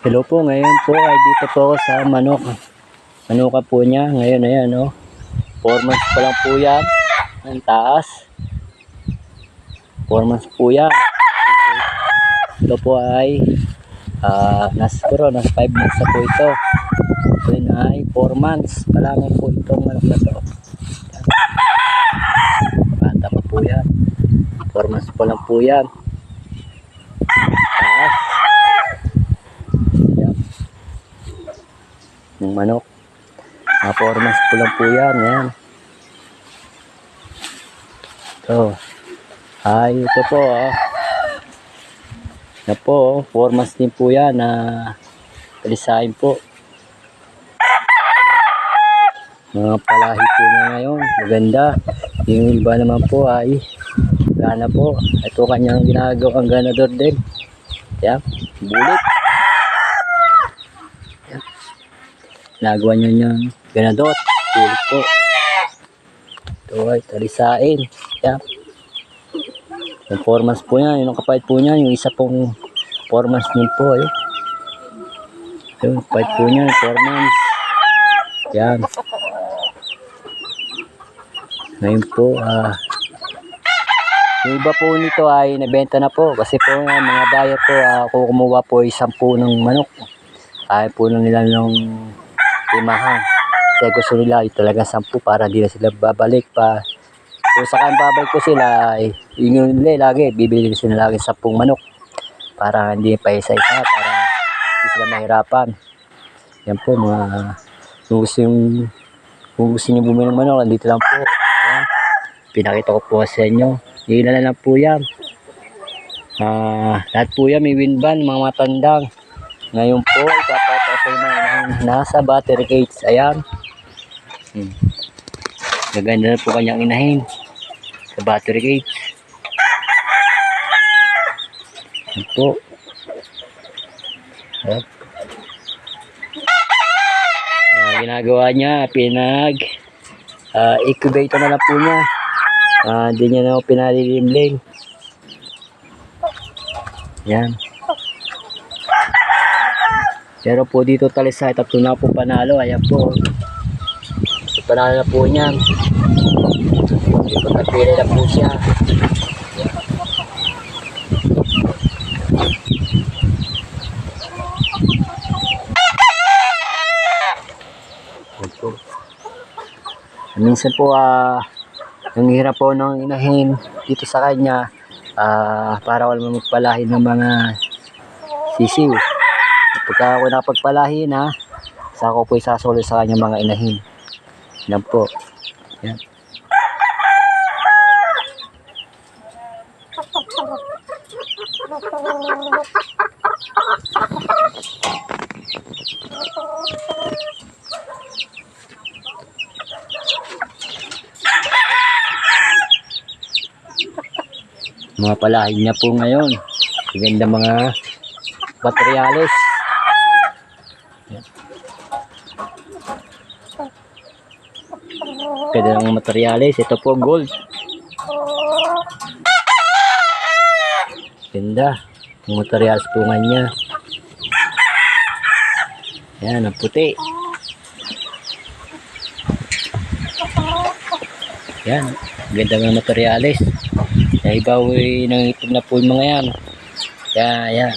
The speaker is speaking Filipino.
Hello po, ngayon po ay dito po ako sa manok. Manuka po niya. Ngayon, ayan, oh. 4 months pa lang po yan. Ang taas. 4 months po yan. Ito po ay nasa 5 months na po ito. Ito ay 4 months pa lang po itong manok na to. Bata pa po yan. 4 months pa lang po yan. Taas. Yan. Yung manok. Mga 4 months po lang po yan. Yan. Ito. Ay, ito po. Na po, 4 months din po yan na palisahin po. Mga palahi po niya ngayon. Maganda. Yung iba naman po ay gana po. Ito kanyang ginagawang ganador din. Yan. Bulit. Yan. Ginagawa niya niyang ganador. Bulit po. Ito ay talisain. Yan. Yung 4 months po yan. Yung kapait po niya. Yung isa pong 4 months din po. Ayun. Yung kapait po niya. 4 months. Yan. Ngayon po, yung iba po nito ay nabenta na po. Kasi po mga buyer po, kung kumuha po 10 ng manok, kaya po nila ng 5. Kasi gusto nila talaga 10 para di na sila babalik pa. Kung saan babalik ko sila, yun nila lagi, bibili sila lagi 10 manok. Para hindi pa isa-isa, para hindi sila mahirapan. Yan po mga, kung gusto nyo bumili ng manok, andito lang po. Yan. Pinakita ko po sa inyo. Ilan na lang po yan. Lahat po yan may winban, mga matandang. Ngayon po, ipapakita ko sa inyo nasa battery cage. Ayan. Gaganda na po kanyang inahin sa battery cage. Ayan po. Ginagawa niya, incubator na lang po niya. Hindi niya na pinalilimling. Yan. Pero po dito talisay, tatlo na po panalo. Ayan po. Panalo na po niyan. Dito napili na po siya. Ayan po. Minsan po, yung hirap po ng inahin dito sa kanya, para wala magpalahin ng mga sisiw. Pagka ako nakapagpalahin, saka ko po isasolo sa kanya mga inahin. Yan po. Yan. Mga palahin niya po ngayon. Maganda mga materyales. Pwede ng materyales. Ito po gold. Ganda. Yung materyales po nga niya. Yan, ang puti. Yan. Ganda ng materyales. Iba nangitog na po yung mga yan. Yan.